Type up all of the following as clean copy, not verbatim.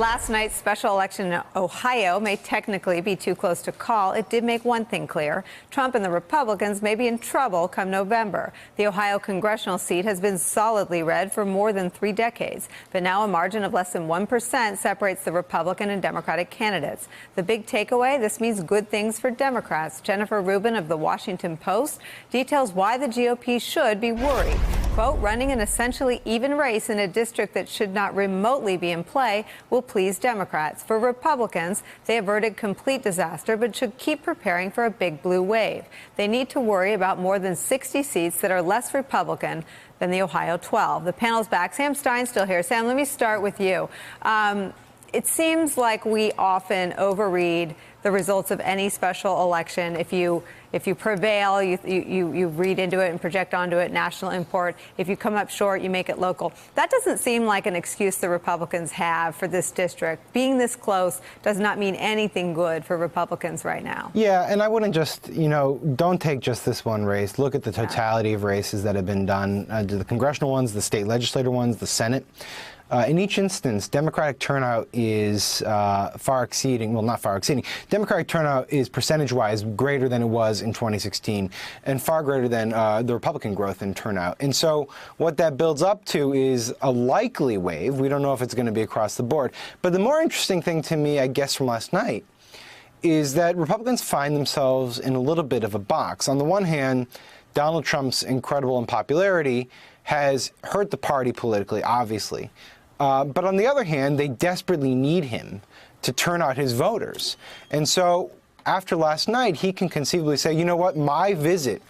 Last night's special election in Ohio may technically be too close to call. It did make one thing clear. Trump and the Republicans may be in trouble come November. The Ohio congressional seat has been solidly red for more than 3 decades. But now a margin of less than 1% separates the Republican and Democratic candidates. The big takeaway, this means good things for Democrats. Jennifer Rubin of The Washington Post details why the GOP should be worried. Quote, running an essentially even race in a district that should not remotely be in play will please Democrats. For Republicans, they averted complete disaster but should keep preparing for a big blue wave. They need to worry about more than 60 seats that are less Republican than the Ohio 12. The panel's back. Sam Stein's still here. Sam, let me start with you. It seems like we often overread the results of any special election. If you prevail, you read into it and project onto it national import. If you come up short, you make it local. That doesn't seem like an excuse the Republicans have for this district. Being this close does not mean anything good for Republicans right now. Yeah, and I wouldn't just, don't take just this one race. Look at the totality of races that have been done, the congressional ones, the state legislator ones, the Senate. In each instance, Democratic turnout is Democratic turnout is percentage-wise greater than it was in 2016 and far greater than the Republican growth in turnout. And so what that builds up to is a likely wave. We don't know if it's going to be across the board. But the more interesting thing to me, I guess, from last night is that Republicans find themselves in a little bit of a box. On the one hand, Donald Trump's incredible unpopularity has hurt the party politically, obviously. But on the other hand, they desperately need him to turn out his voters. And so after last night, he can conceivably say, you know what, my visit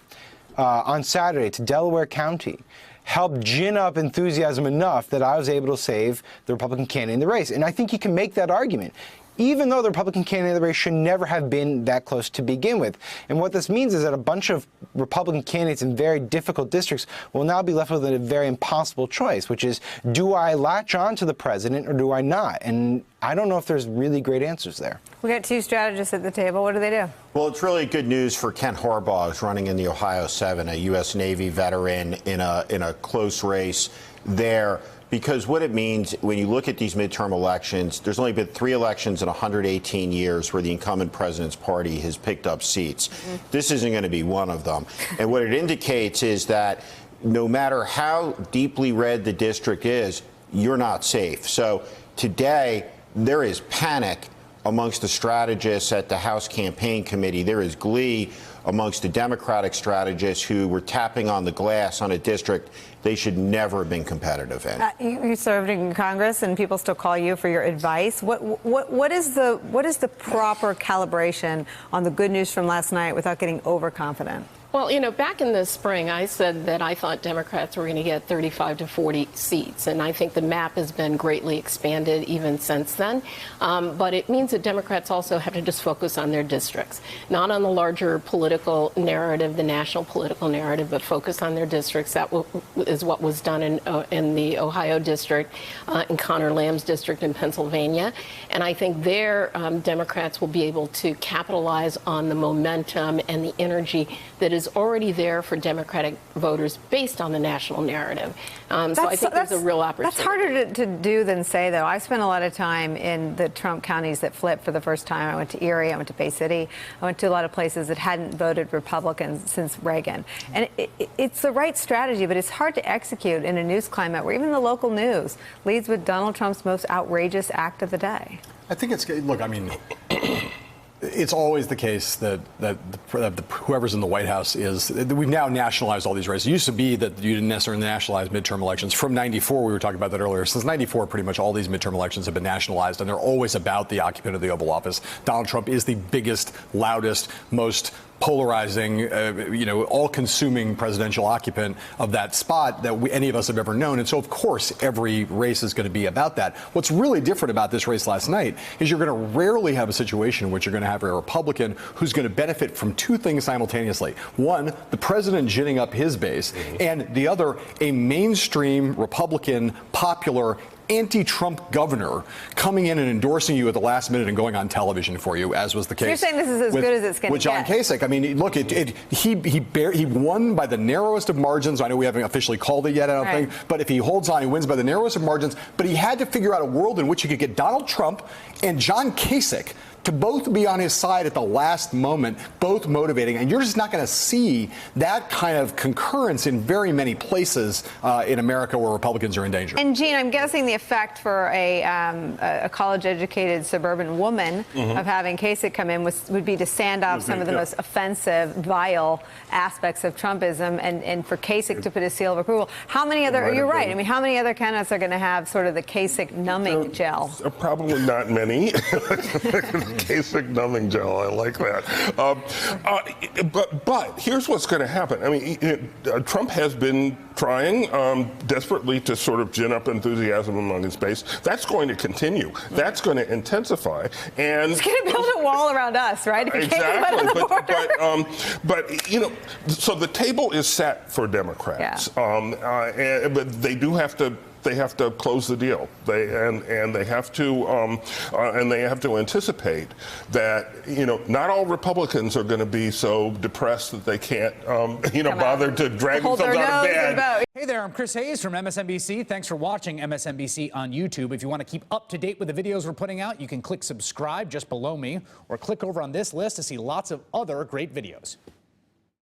on Saturday to Delaware County helped gin up enthusiasm enough that I was able to save the Republican candidate in the race. And I think he can make that argument, even though the Republican candidate in the race should never have been that close to begin with. And what this means is that a bunch of Republican candidates in very difficult districts will now be left with a very impossible choice, which is, do I latch on to the president or do I not? And I don't know if there's really great answers there. We got 2 strategists at the table. What do they do? Well, it's really good news for Kent Harbaugh, who's running in the Ohio 7, a U.S. Navy veteran in a close race there. Because what it means when you look at these midterm elections, there's only been 3 elections in 118 years where the incumbent president's party has picked up seats. Mm-hmm. This isn't going to be one of them. And what it indicates is that no matter how deeply red the district is, you're not safe. So today, there is panic amongst the strategists at the House Campaign Committee. There is glee amongst the Democratic strategists who were tapping on the glass on a district they should never have been competitive in. You served in Congress, and people still call you for your advice. What is the proper calibration on the good news from last night without getting overconfident? Well, back in the spring, I said that I thought Democrats were going to get 35 to 40 seats, and I think the map has been greatly expanded even since then. But it means that Democrats also have to just focus on their districts, not on the larger political narrative, the national political narrative, but focus on their districts. That is what was done in the Ohio district, in Connor Lamb's district in Pennsylvania. And I think there, Democrats will be able to capitalize on the momentum and the energy that is already there for Democratic voters based on the national narrative. So I think there's a real opportunity. That's harder to do than say, though. I spent a lot of time in the Trump counties that flipped for the first time. I went to Erie, I went to Bay City, I went to a lot of places that hadn't voted Republican since Reagan. And it's the right strategy, but it's hard to execute in a news climate where even the local news leads with Donald Trump's most outrageous act of the day. I think it's always the case that whoever's in the White House we've now nationalized all these races. It used to be that you didn't necessarily nationalize midterm elections. From 94, we were talking about that earlier. Since 94, pretty much all these midterm elections have been nationalized, and they're always about the occupant of the Oval Office. Donald Trump is the biggest, loudest, most polarizing, all-consuming presidential occupant of that spot that any of us have ever known. And so, of course, every race is going to be about that. What's really different about this race last night is you're going to rarely have a situation in which you're going to have a Republican who's going to benefit from 2 things simultaneously. One, the president ginning up his base, and the other, a mainstream Republican, popular, anti-Trump governor coming in and endorsing you at the last minute and going on television for you, as was the case. You're saying this is as good as it's going to with John get. Kasich. I mean, look, he won by the narrowest of margins. I know we haven't officially called it yet, I don't think, but if he holds on, he wins by the narrowest of margins. But he had to figure out a world in which he could get Donald Trump and John Kasich to both be on his side at the last moment, both motivating. And you're just not going to see that kind of concurrence in very many places in America where Republicans are in danger. And Gene, I'm guessing the effect for a college-educated suburban woman of having Kasich come in would be to sand off some of the most offensive, vile aspects of Trumpism, and for Kasich to put a seal of approval. How many other? You're right. I mean, how many other candidates are going to have sort of the Kasich numbing gel? Probably not many. Kasich numbing gel. I like that. But here's what's going to happen. I mean, Trump has been trying desperately to sort of gin up enthusiasm among his base. That's going to continue. That's going to intensify. And he's going to build a wall around us, right? If exactly. But you know, so the table is set for Democrats. Yeah. But they do have to. They have to close the deal. They have to anticipate that, you know, not all Republicans are going to be so depressed that they can't bother to drag themselves out of bed. Hey there, I'm Chris Hayes from MSNBC. Thanks for watching MSNBC on YouTube. If you want to keep up to date with the videos we're putting out, you can click subscribe just below me, or click over on this list to see lots of other great videos.